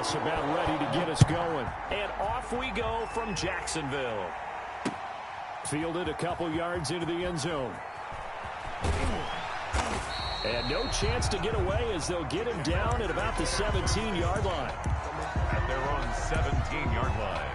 pass about ready to get us going. And off we go from Jacksonville. Fielded a couple yards into the end zone. And no chance to get away as they'll get him down at about the 17-yard line. At their own 17-yard line.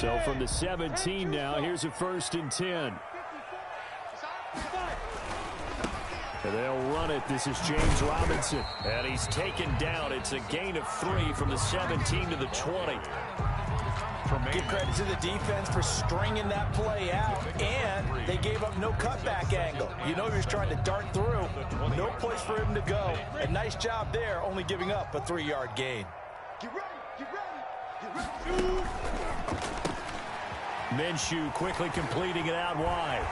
So from the 17 now, here's a 1st and 10. And they'll run it. This is James Robinson. And he's taken down. It's a gain of 3 from the 17 to the 20. Give credit to the defense for stringing that play out, and they gave up no cutback angle. You know he was trying to dart through. No place for him to go. A nice job there, only giving up a 3-yard gain. Minshew quickly completing it out wide.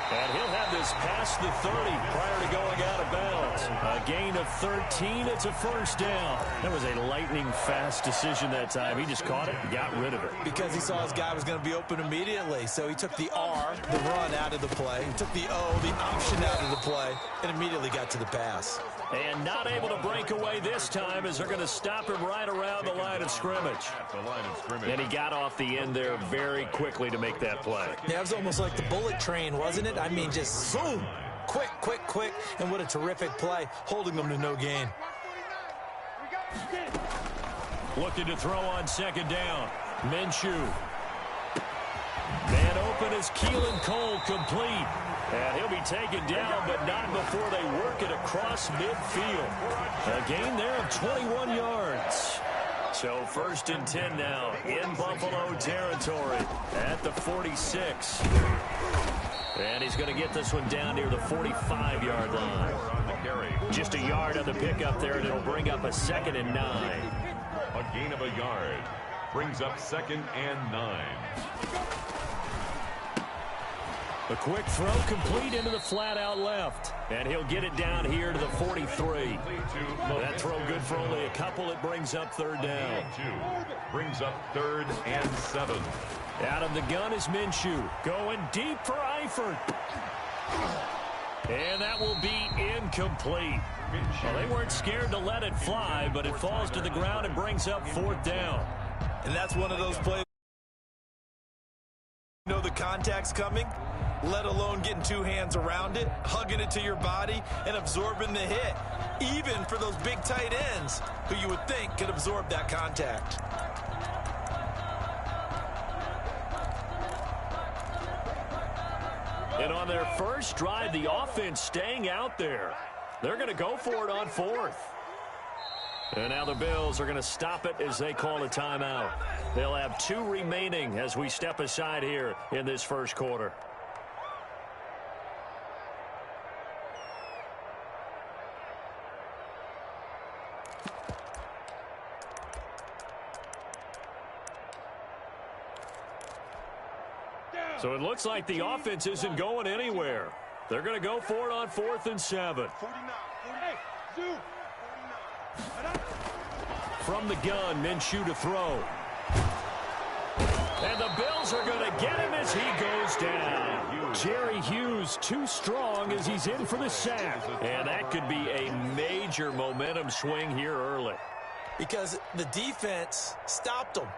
And he'll have this past the 30 prior to going out of bounds. A gain of 13. It's a 1st down. That was a lightning-fast decision that time. He just caught it and got rid of it. Because he saw his guy was going to be open immediately. So he took the R, the run, out of the play. He took the O, the option, out of the play, and immediately got to the pass. And not able to break away this time as they're going to stop him right around the line of scrimmage. And he got off the end there very quickly to make that play. Yeah, it was almost like the bullet train, wasn't it? I mean, just zoom. Quick, quick, quick. And what a terrific play, holding them to no gain. Looking to throw on 2nd down. Minshew. Man open is Keelan Cole, complete. And he'll be taken down, but not before they work it across midfield. A gain there of 21 yards. So 1st and 10 now in Buffalo territory at the 46. And he's going to get this one down near the 45-yard line. Just a yard on the pickup there, and it'll bring up a 2nd and 9. A gain of a yard brings up 2nd and 9. A quick throw complete into the flat out left. And he'll get it down here to the 43. That throw good for only a couple. It brings up 3rd down. Brings up 3rd and 7. Out of the gun is Minshew. Going deep for Eifert. And that will be incomplete. Well, they weren't scared to let it fly, but it falls to the ground and brings up 4th down. And that's one of those plays. You know the contact's coming, let alone getting 2 hands around it, hugging it to your body, and absorbing the hit. Even for those big tight ends who you would think could absorb that contact. And on their first drive, the offense staying out there. They're going to go for it on 4th. And now the Bills are going to stop it as they call a timeout. They'll have 2 remaining as we step aside here in this 1st quarter. So it looks like the offense isn't going anywhere. They're going to go for it on 4th and 7. From the gun, Minshew to throw. And the Bills are going to get him as he goes down. Jerry Hughes too strong as he's in for the sack. And that could be a major momentum swing here early. Because the defense stopped them.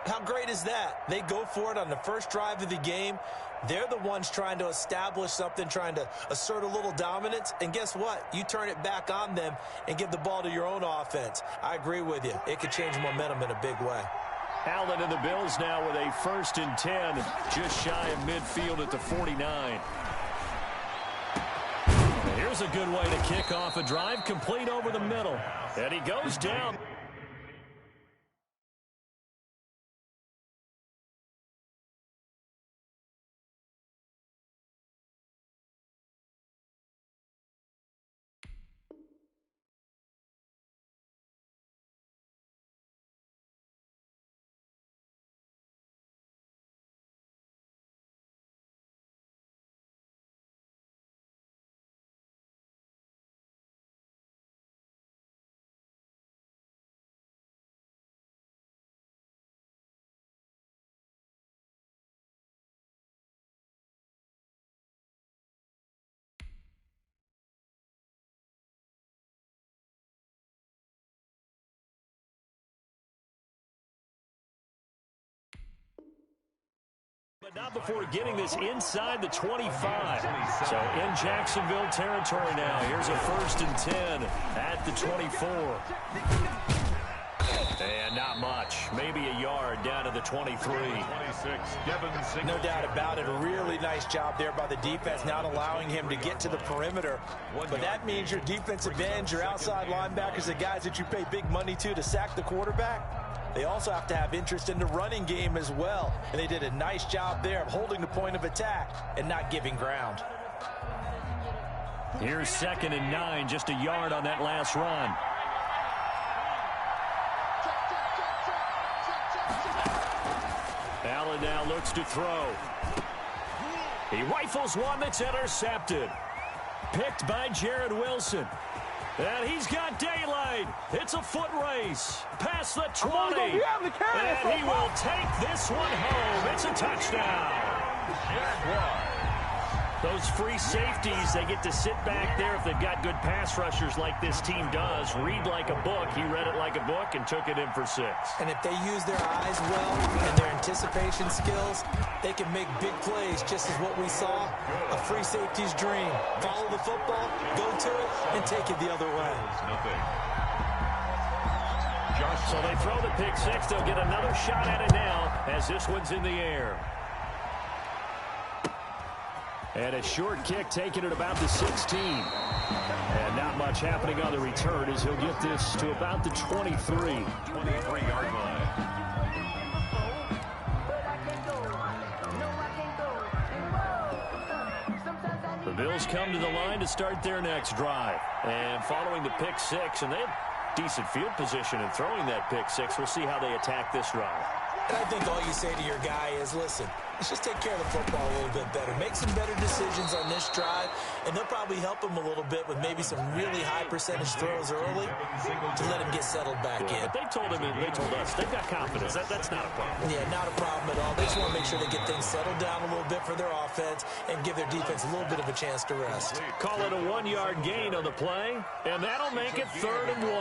How great is that? They go for it on the first drive of the game. They're the ones trying to establish something, trying to assert a little dominance. And guess what? You turn it back on them and give the ball to your own offense. I agree with you. It could change momentum in a big way. Allen and the Bills now with a 1st and 10, just shy of midfield at the 49. Here's a good way to kick off a drive, complete over the middle. And he goes down. But not before getting this inside the 25. So in Jacksonville territory now. Here's a 1st and 10 at the 24. And not much. Maybe a yard down to the 23. No doubt about it. A really nice job there by the defense, not allowing him to get to the perimeter. But that means your defensive ends, your outside linebackers, the guys that you pay big money to sack the quarterback, they also have to have interest in the running game as well. And they did a nice job there of holding the point of attack and not giving ground. Here's 2nd and 9, just a yard on that last run. Allen now looks to throw. He rifles one that's intercepted. Picked by Jared Wilson. And he's got daylight. It's a foot race. Past the 20. And he will take this one home. It's a touchdown. Jaguars. Those free safeties, they get to sit back there if they've got good pass rushers like this team does. Read like a book. He read it like a book and took it in for 6. And if they use their eyes well and their anticipation skills, they can make big plays, just as what we saw. A free safety's dream. Follow the football, go to it, and take it the other way. So they throw the pick 6. They'll get another shot at it now as this one's in the air. And a short kick taken at about the 16. And not much happening on the return as he'll get this to about the 23. 23-yard line. The Bills come to the line to start their next drive. And following the pick 6, and they have decent field position in throwing that pick 6. We'll see how they attack this drive. And I think all you say to your guy is, listen, let's just take care of the football a little bit better. Make some better decisions on this drive, and they'll probably help him a little bit with maybe some really high percentage throws early to let him get settled back in. But they told him, and they told us, they've got confidence. That's not a problem. Yeah, not a problem at all. They just want to make sure they get things settled down a little bit for their offense and give their defense a little bit of a chance to rest. Call it a 1-yard gain on the play, and that'll make it 3rd and 1.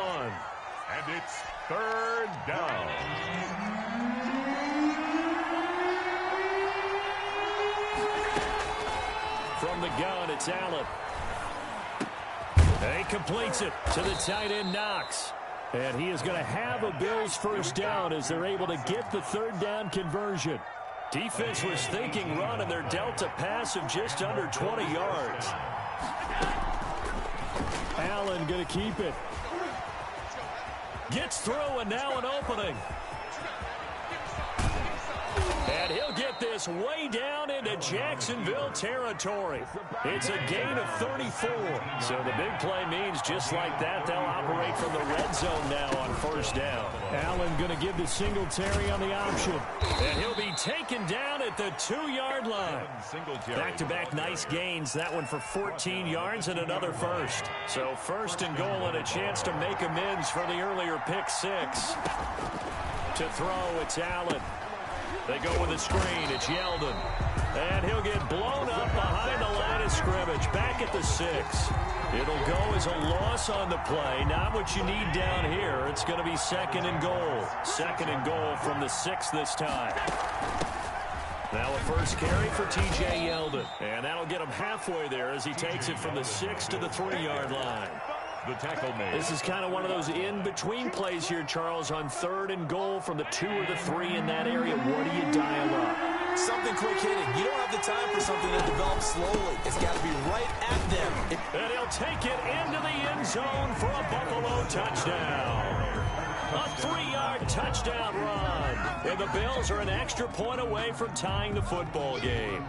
And it's 3rd down. From the gun, it's Allen. He completes it to the tight end, Knox. And he is going to have a Bills 1st down as they're able to get the 3rd down conversion. Defense was thinking run, and they're dealt a pass of just under 20 yards. Allen going to keep it. Gets through, and now an opening. And he'll get this way down into Jacksonville territory. It's a gain of 34. So the big play means just like that, they'll operate from the red zone now on 1st down. Allen going to give the Singletary on the option. And he'll be taken down at the 2-yard line. Back-to-back nice gains. That one for 14 yards and another 1st. So 1st and goal and a chance to make amends for the earlier pick 6. To throw, it's Allen. They go with a screen. It's Yeldon. And he'll get blown up behind the line of scrimmage. Back at the 6. It'll go as a loss on the play. Not what you need down here. It's going to be 2nd and goal. 2nd and goal from the 6 this time. Now a 1st carry for T.J. Yeldon. And that'll get him halfway there as he takes it from the 6 to the 3-yard line. The tackle made. This is kind of one of those in-between plays here, Charles, on 3rd and goal from the 2 or the 3 in that area. What do you dial up? Something quick hitting. You don't have the time for something that develops slowly. It's got to be right at them. And he'll take it into the end zone for a Buffalo touchdown. A 3-yard touchdown run. And the Bills are an extra point away from tying the football game.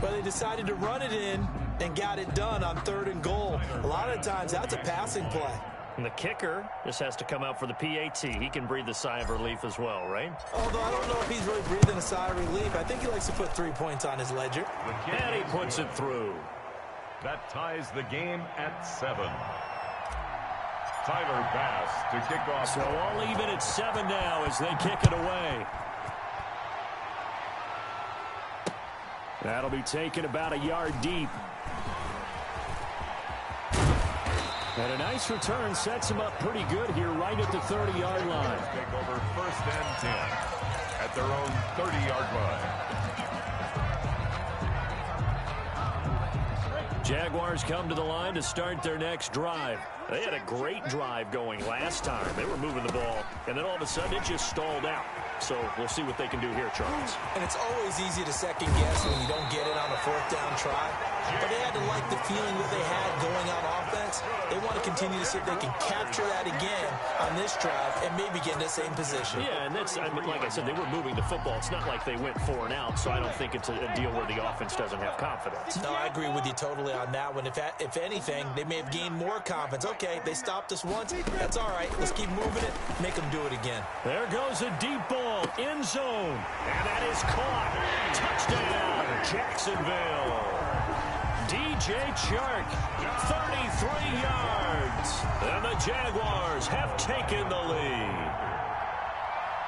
But they decided to run it in and got it done on 3rd and goal. A lot of times, that's a passing play. And the kicker just has to come out for the PAT. He can breathe a sigh of relief as well, right? Although I don't know if he's really breathing a sigh of relief. I think he likes to put 3 points on his ledger. And he puts it through. That ties the game at 7. Tyler Bass to kick off. So all even at 7 now as they kick it away. That'll be taken about a yard deep. And a nice return sets him up pretty good here right at the 30-yard line. Take over 1st and 10 at their own 30-yard line. Jaguars come to the line to start their next drive. They had a great drive going last time. They were moving the ball, and then all of a sudden it just stalled out. So we'll see what they can do here, Charles. And it's always easy to second guess when you don't get it on a fourth down try. But they had to like the feeling that they had going on offense. They want to continue to see if they can capture that again on this drive and maybe get in the same position. Yeah, and that's, I mean, like I said, they were moving the football. It's not like they went 4 and out, so I don't think it's a deal where the offense doesn't have confidence. No, I agree with you totally on that one. If anything, they may have gained more confidence. Okay, they stopped us once. That's all right. Let's keep moving it. Make them do it again. There goes a deep ball, end zone. And that is caught. Touchdown, Jacksonville. DJ Chark, 33 yards. And the Jaguars have taken the lead.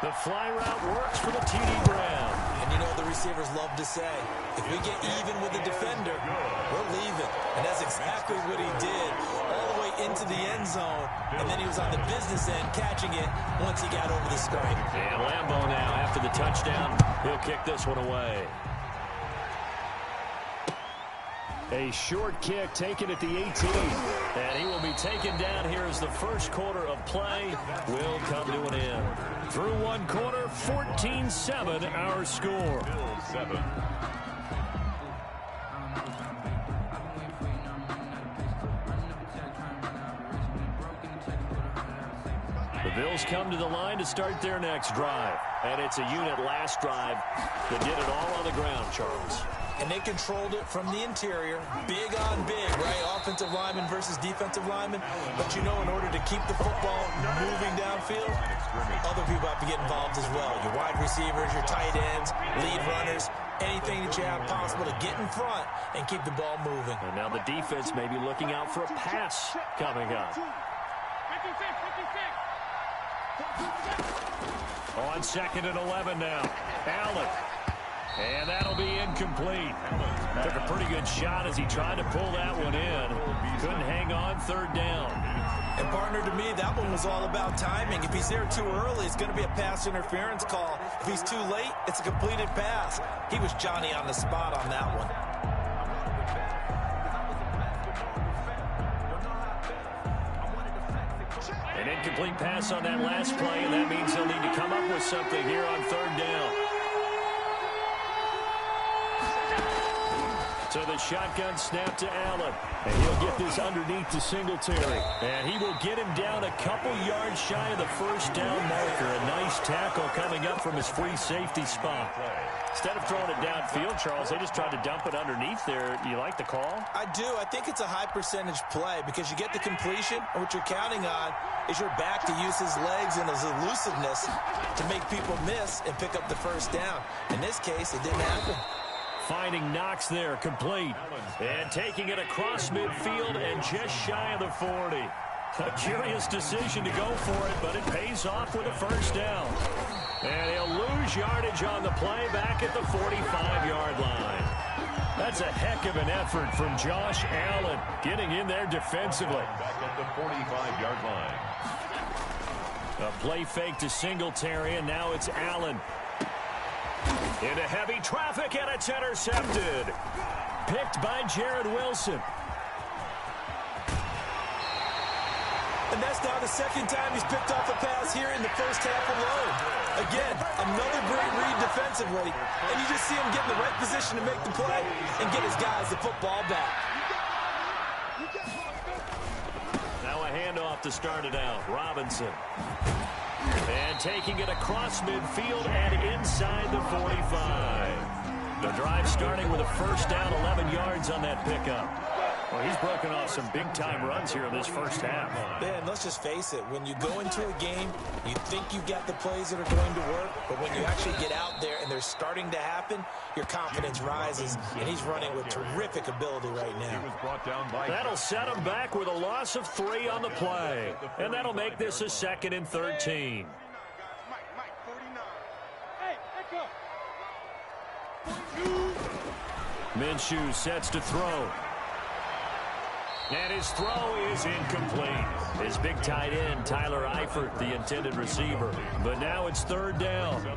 The fly route works for the TD Brown. And you know what the receivers love to say? If we get even with the defender, we're leaving. And that's exactly what he did, all the way into the end zone. And then he was on the business end catching it once he got over the screen. And Lambeau now, after the touchdown, he'll kick this one away. A short kick taken at the 18. And he will be taken down here as the first quarter of play will come to an end. Through one quarter, 14-7 our score. 7. The Bills come to the line to start their next drive. And it's a unit last drive that did it all on the ground, Charles. And they controlled it from the interior, big on big, right? Offensive lineman versus defensive lineman. But you know, in order to keep the football moving downfield, other people have to get involved as well. Your wide receivers, your tight ends, lead runners, anything that you have possible to get in front and keep the ball moving. And now the defense may be looking out for a pass coming up. On 2nd and 11 now. Allen. And that'll be incomplete. Took a pretty good shot as he tried to pull that one in. Couldn't hang on 3rd down. And partner, to me, that one was all about timing. If he's there too early, it's going to be a pass interference call. If he's too late, it's a completed pass. He was Johnny on the spot on that one. An incomplete pass on that last play, and that means they'll need to come up with something here on 3rd down. So the shotgun snap to Allen. And he'll get this underneath to Singletary. And he will get him down a couple yards shy of the first down marker. A nice tackle coming up from his free safety spot. Instead of throwing it downfield, Charles, they just tried to dump it underneath there. Do you like the call? I do. I think it's a high percentage play because you get the completion, and what you're counting on is your back to use his legs and his elusiveness to make people miss and pick up the first down. In this case, it didn't happen. Finding Knox there, complete. And taking it across midfield and just shy of the 40. A curious decision to go for it, but it pays off with a first down. And he'll lose yardage on the play back at the 45-yard line. That's a heck of an effort from Josh Allen, getting in there defensively. Back at the 45-yard line. A play fake to Singletary, and now it's Allen. Into heavy traffic, and it's intercepted. Picked by Jared Wilson. And that's now the second time he's picked off a pass here in the first half alone. Again, another great read defensively. And you just see him get in the right position to make the play and get his guys the football back. Now a handoff to start it out. Robinson. And taking it across midfield and inside the 45. The drive starting with a first down, 11 yards on that pickup. Well, he's broken off some big-time runs here in this first half. Man, let's just face it. When you go into a game, you think you got the plays that are going to work, but when you actually get out there and they're starting to happen, your confidence rises, and he's running with terrific ability right now. He was brought down by... That'll set him back with a loss of 3 on the play, and that'll make this a 2nd and 13. Minshew sets to throw. And his throw is incomplete. His big tight end, Tyler Eifert, the intended receiver. But now it's third down.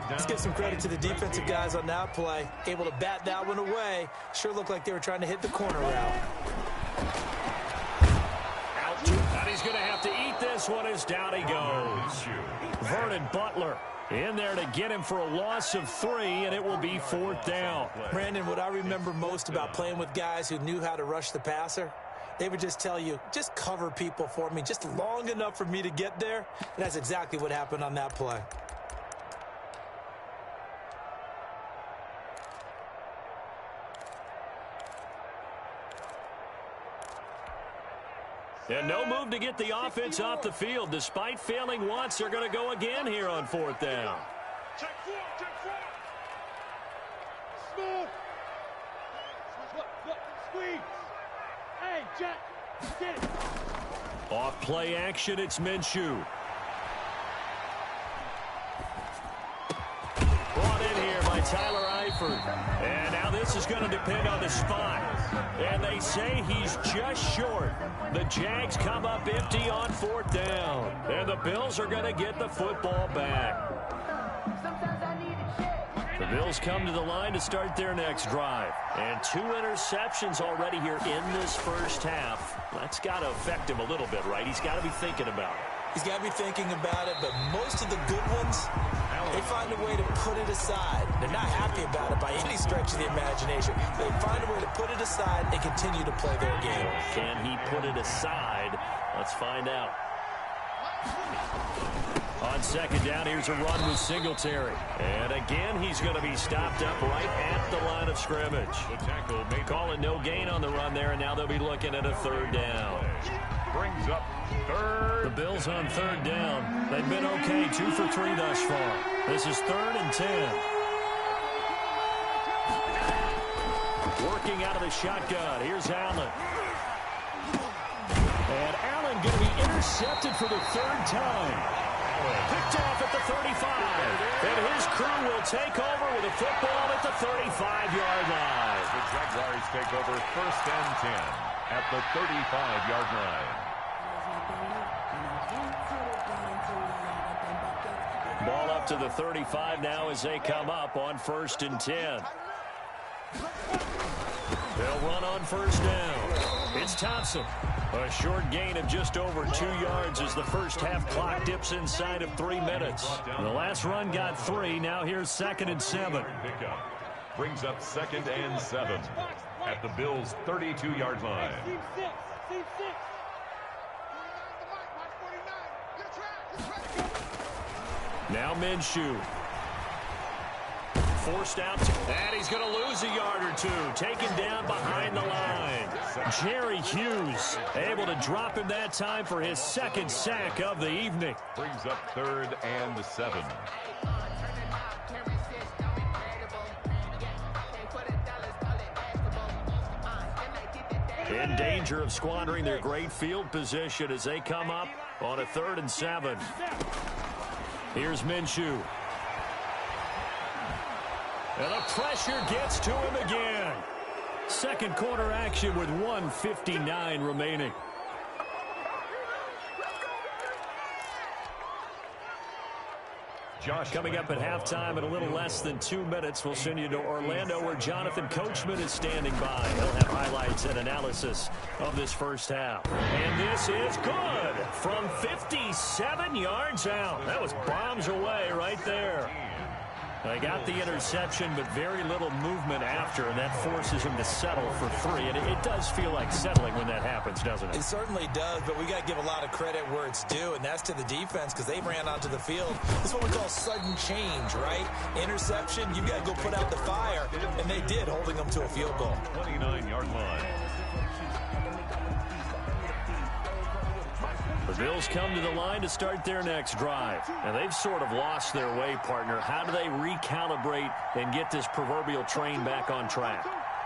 Let's give some credit to the defensive guys on that play. Able to bat that one away. Sure looked like they were trying to hit the corner route. And he's going to have to eat this one as down he goes. Vernon Butler in there to get him for a loss of 3, and it will be fourth down. Brandon, what I remember most about playing with guys who knew how to rush the passer, they would just tell you, just cover people for me, just long enough for me to get there. And that's exactly what happened on that play. And no move to get the offense off the field. Despite failing once, they're going to go again here on fourth down. Check four. Smooth. Squeeze. Hey, Jack, get it. Off play action, it's Minshew. Brought in here by Tyler Eifert. And now this is going to depend on the spot. And they say he's just short. The Jags come up empty on fourth down. And the Bills are going to get the football back. The Bills come to the line to start their next drive. And 2 interceptions already here in this first half. That's got to affect him a little bit, right? He's got to be thinking about it. He's got to be thinking about it, but most of the good ones, they find a way to put it aside. They're not happy about it by any stretch of the imagination. They find a way to put it aside and continue to play their game. Can he put it aside? Let's find out. On second down, here's a run with Singletary. And again, he's going to be stopped up right at the line of scrimmage. The tackle may call it no gain on the run there, and now they'll be looking at a third down. brings up third. The Bills on third down. They've been okay, 2 for 3 thus far. This is 3rd and 10. Working out of the shotgun. Here's Allen. And Allen going to be intercepted for the 3rd time. Picked off at the 35. And his crew will take over with a football at the 35-yard line. The Jaguars take over 1st and 10 at the 35-yard line. Ball up to the 35 now as they come up on 1st and 10. They'll run on 1st down. It's Thompson. A short gain of just over 2 yards as the first half clock dips inside of 3 minutes. The last run got 3. Now here's 2nd and 7. Pickup brings up 2nd and 7 at the Bills' 32-yard line. Now Minshew. Forced out, and he's going to lose a yard or 2. Taken down behind the line. Jerry Hughes able to drop him that time for his 2nd sack of the evening. Brings up 3rd and 7. In danger of squandering their great field position as they come up on a 3rd and 7. Here's Minshew. And the pressure gets to him again. Second quarter action with 1:59 remaining. Coming up at halftime in a little less than 2 minutes, we'll send you to Orlando where Jonathan Coachman is standing by. He'll have highlights and analysis of this first half. And this is good from 57 yards out. That was bombs away right there. They got the interception, but very little movement after, and that forces him to settle for 3. And it does feel like settling when that happens, doesn't it? It certainly does, but we got to give a lot of credit where it's due, and that's to the defense because they ran onto the field. This is what we call sudden change, right? Interception, you got to go put out the fire, and they did, holding them to a field goal. 29-yard line. The Bills come to the line to start their next drive. And they've sort of lost their way, partner. How do they recalibrate and get this proverbial train back on track?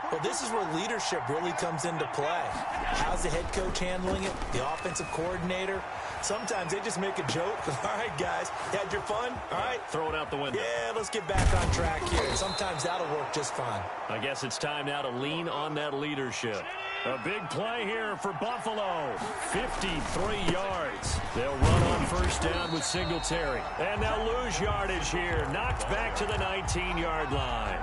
Well, this is where leadership really comes into play. How's the head coach handling it? The offensive coordinator? Sometimes they just make a joke. All right, guys, you had your fun? All right. Throw it out the window. Yeah, let's get back on track here. Sometimes that'll work just fine. I guess it's time now to lean on that leadership. A big play here for Buffalo. 53 yards. They'll run on first down with Singletary. And they'll lose yardage here. Knocked back to the 19-yard line.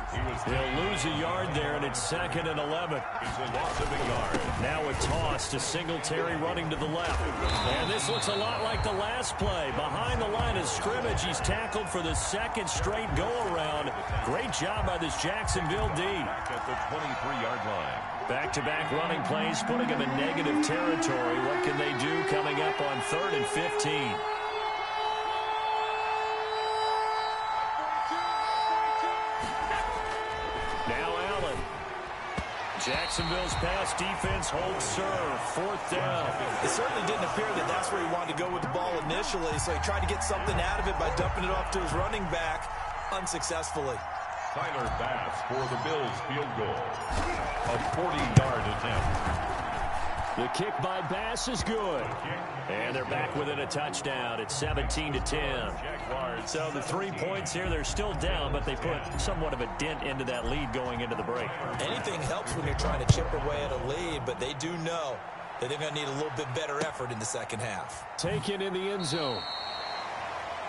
They'll lose a yard there, and it's 2nd and 11. It's a loss of a yard. Now a toss to Singletary running to the left. And this looks a lot like the last play. Behind the line of scrimmage, he's tackled for the 2nd straight go-around. Great job by this Jacksonville D. Back at the 23-yard line. Back-to-back running plays, putting them in negative territory. What can they do coming up on 3rd and 15? Now Allen. Jacksonville's pass defense holds serve. 4th down. It certainly didn't appear that that's where he wanted to go with the ball initially, so he tried to get something out of it by dumping it off to his running back unsuccessfully. Tyler Bass for the Bills field goal. A 40-yard attempt. The kick by Bass is good. And they're back within a touchdown. It's 17-10. So the 3 points here, they're still down, but they put somewhat of a dent into that lead going into the break. Anything helps when you're trying to chip away at a lead, but they do know that they're going to need a little bit better effort in the second half. Taken in the end zone.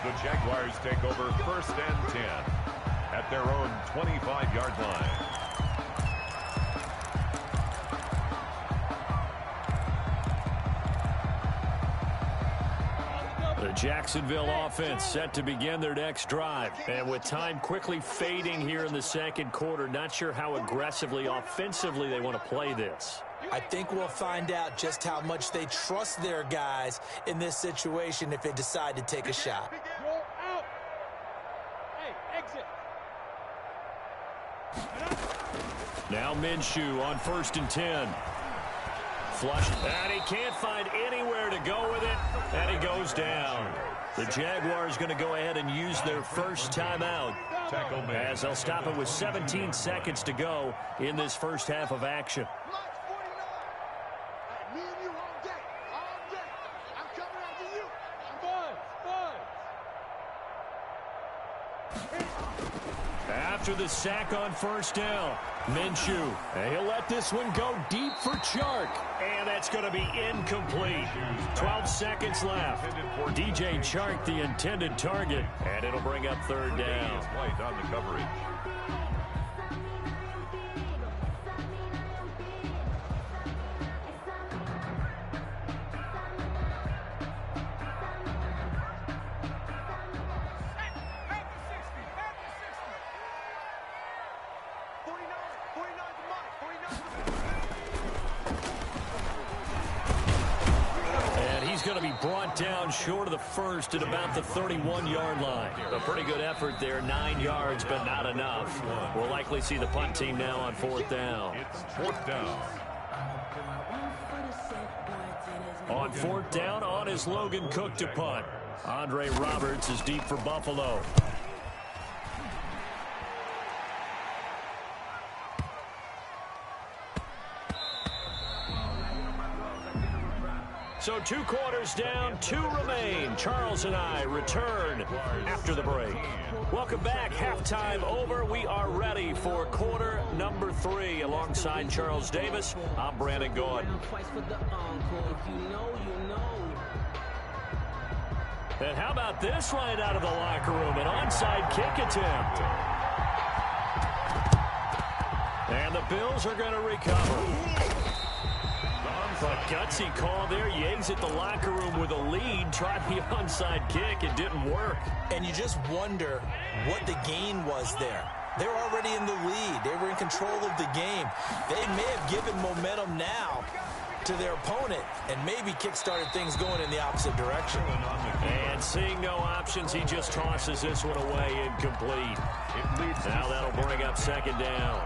The Jaguars take over 1st and 10 at their own 25-yard line. The Jacksonville offense set to begin their next drive. And with time quickly fading here in the 2nd quarter, not sure how aggressively, offensively they want to play this. I think we'll find out just how much they trust their guys in this situation if they decide to take a shot. Roll out. Hey, exit. Now Minshew on 1st and 10. Flushed, and he can't find anywhere to go with it, and he goes down. The Jaguars going to go ahead and use their first timeout as they'll stop it with 17 seconds to go in this first half of action. After the sack on 1st down, Minshew, he'll let this one go deep for Chark, and that's going to be incomplete. 12 seconds left. DJ Chark, the intended target, and it'll bring up 3rd down. White on the coverage. Going to be brought down short of the 1st at about the 31-yard line. A pretty good effort there, 9 yards, but not enough. We'll likely see the punt team now on 4th down. It's 4th down. On 4th down, on is Logan Cook to punt. Andre Roberts is deep for Buffalo. So 2 quarters down, 2 remain. Charles and I return after the break. Welcome back. Halftime over. We are ready for quarter number 3. Alongside Charles Davis, I'm Brandon Gordon. And how about this right out of the locker room? An onside kick attempt. And the Bills are going to recover. A gutsy call there. You exit the locker room with a lead. Tried the onside kick. It didn't work. And you just wonder what the gain was there. They're already in the lead. They were in control of the game. They may have given momentum now to their opponent and maybe kick-started things going in the opposite direction. And seeing no options, he just tosses this one away incomplete. Now that'll bring up 2nd down.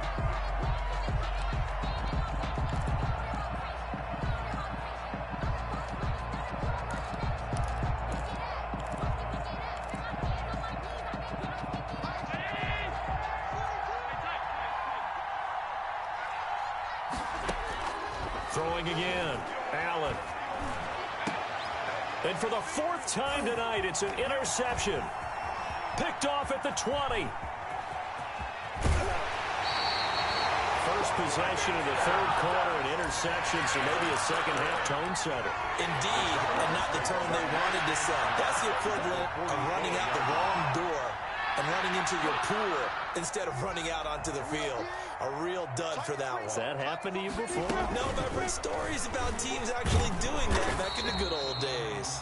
Throwing again, Allen. And for the 4th time tonight, it's an interception. Picked off at the 20. first possession of the third quarter, an interception, so maybe a second-half tone setter. Indeed, and not the tone they wanted to set. That's the equivalent of running out the wrong door and running into your pool instead of running out onto the field. A real dud for that one. Has that happened to you before? No, but I've heard stories about teams actually doing that back in the good old days.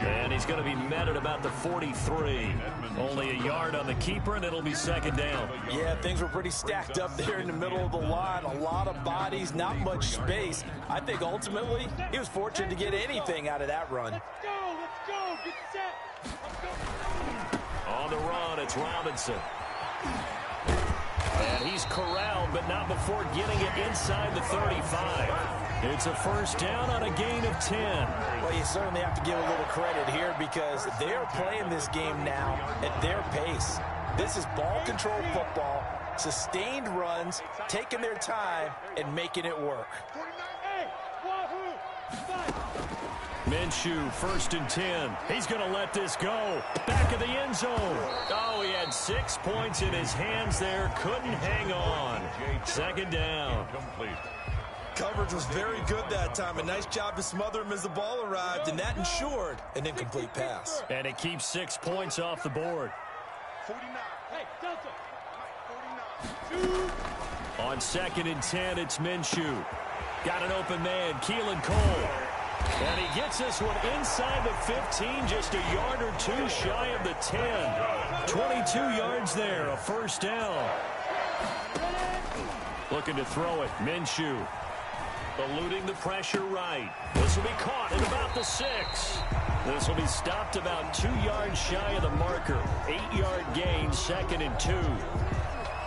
And he's going to be met at about the 43. Only a yard on the keeper, and it'll be second down. Yeah, things were pretty stacked up there in the middle of the line. A lot of bodies, not much space. I think ultimately he was fortunate to get anything out of that run. Let's go, get set. Let's go. On the run, it's Robinson. And he's corralled, but not before getting it inside the 35. It's a first down on a gain of 10. Well, you certainly have to give a little credit here because they're playing this game now at their pace. This is ball control football, sustained runs, taking their time, and making it work. Hey, Wahoo! Fight. Minshew, first and 10. He's going to let this go. Back of the end zone. Oh, he had 6 points in his hands there. Couldn't hang on. Second down. Coverage was very good that time. A nice job to smother him as the ball arrived, and that ensured an incomplete pass. And it keeps 6 points off the board. 49. Hey, Delta. 49. 2. On second and 10, it's Minshew. Got an open man, Keelan Cole. And he gets this one inside the 15, just a yard or two shy of the 10. 22 yards there, a first down. Looking to throw it, Minshew. Eluding the pressure right. This will be caught at about the 6. This will be stopped about 2 yards shy of the marker. 8-yard gain, second and 2.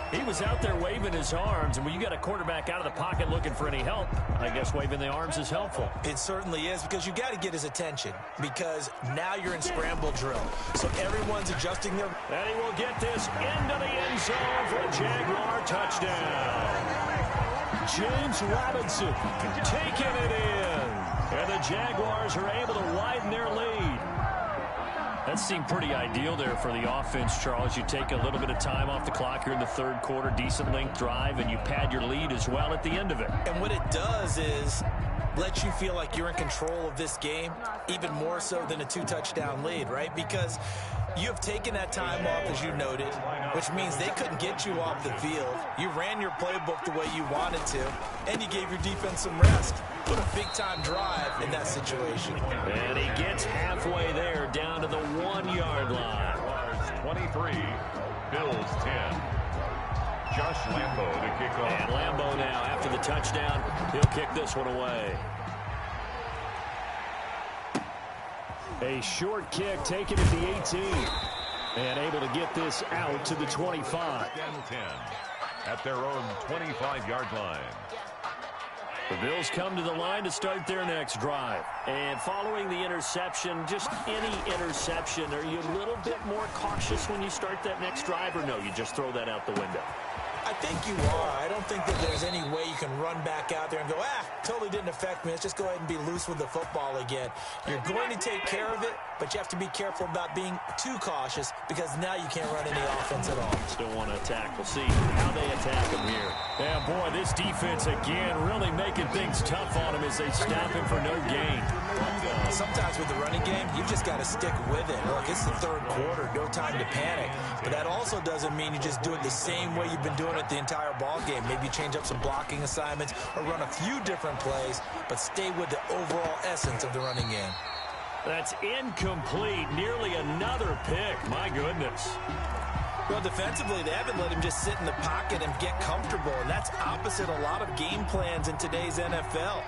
He was out there waving his arms, and when you got a quarterback out of the pocket looking for any help, I guess waving the arms is helpful. It certainly is, because you got to get his attention, because now you're in scramble drill. So everyone's adjusting their... And he will get this into the end zone for a Jaguar touchdown. James Robinson taking it in. And the Jaguars are able to widen their lead. That seemed pretty ideal there for the offense, Charles. You take a little bit of time off the clock here in the third quarter, decent length drive, and you pad your lead as well at the end of it. And what it does is let you feel like you're in control of this game, even more so than a 2-touchdown lead, right? Because you have taken that time off, as you noted, which means they couldn't get you off the field. You ran your playbook the way you wanted to, and you gave your defense some rest. Put a big-time drive in that situation. And he gets halfway there, down to the 1-yard line. 23, Bills 10. Josh Lambo to kick off. And Lambo now, after the touchdown, he'll kick this one away. A short kick taken at the 18. And able to get this out to the 25. 10 at their own 25-yard line. The Bills come to the line to start their next drive. And following the interception, just any interception, are you a little bit more cautious when you start that next drive, or no, you just throw that out the window? I think you are. I don't think that there's any way you can run back out there and go, totally didn't affect me. Let's just go ahead and be loose with the football again. You're going to take care of it, but you have to be careful about being too cautious because now you can't run any offense at all. Still want to attack. We'll see how they attack him here. Yeah, boy, this defense again really making things tough on him as they stop him for no gain. Sometimes with the running game, you've just got to stick with it. Look, it's the third quarter, no time to panic. But that also doesn't mean you just do it the same way you've been doing it the entire ball game. Maybe you change up some blocking assignments or run a few different plays, but stay with the overall essence of the running game. That's incomplete. Nearly another pick. My goodness. Well, defensively, they haven't let him just sit in the pocket and get comfortable, and that's opposite a lot of game plans in today's NFL.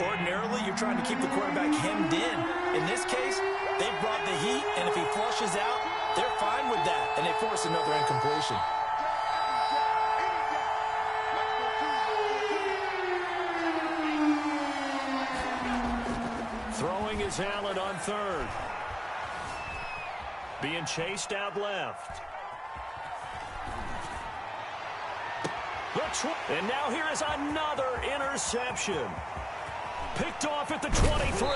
Ordinarily, you're trying to keep the quarterback hemmed in. In this case, they brought the heat, and if he flushes out, they're fine with that, and they force another incompletion. Throwing is Allen on third. Being chased out left. And now here is another interception. Picked off at the 23.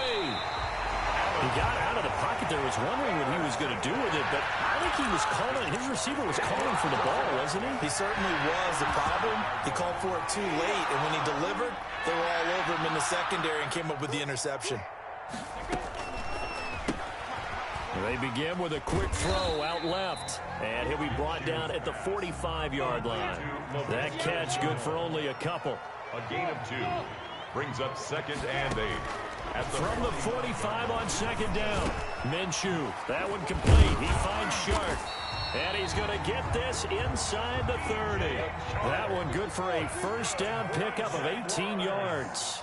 He got out of the pocket there, was wondering what he was going to do with it, but I think he was calling, his receiver was calling for the ball, wasn't he? He certainly was. The problem, he called for it too late, and when he delivered, they were all over him in the secondary and came up with the interception. They begin with a quick throw out left, and he'll be brought down at the 45-yard line. That catch good for only a couple. A gain of 2 brings up 2nd and 8. From the 45 on 2nd down, Minshew, that one complete. He finds Sharp, and he's going to get this inside the 30. That one good for a first down pickup of 18 yards.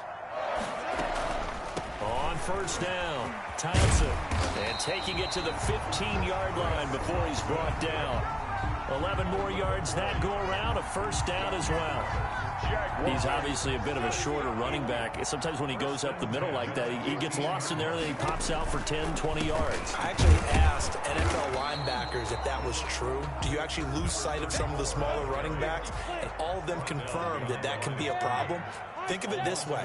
On first down, Thompson, and taking it to the 15-yard line before he's brought down. 11 more yards that go around, a first down as well. He's obviously a bit of a shorter running back. Sometimes when he goes up the middle like that, he gets lost in there, and then he pops out for 10, 20 yards. I actually asked NFL linebackers if that was true. Do you actually lose sight of some of the smaller running backs? And all of them confirmed that that can be a problem. Think of it this way.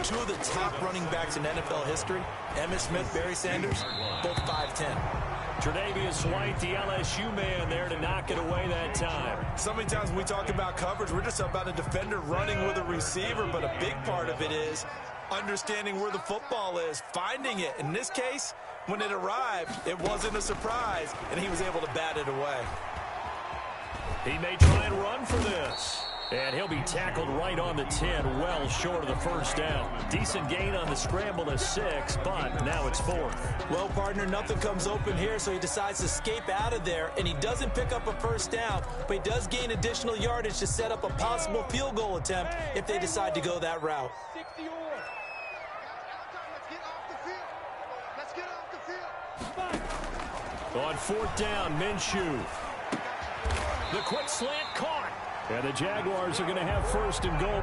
2 of the top running backs in NFL history, Emmitt Smith, Barry Sanders, both 5'10". Tre'Davious White, the LSU man, there to knock it away that time. So many times when we talk about coverage, we're just about a defender running with a receiver, but a big part of it is understanding where the football is, finding it. In this case, when it arrived, it wasn't a surprise, and he was able to bat it away. He may try and run for this. And he'll be tackled right on the 10, well short of the first down. Decent gain on the scramble to 6, but now it's 4th. Well, partner, nothing comes open here, so he decides to escape out of there, and he doesn't pick up a first down, but he does gain additional yardage to set up a possible field goal attempt if they decide to go that route. On 4th down, Minshew. The quick slant caught. And the Jaguars are going to have 1st and goal.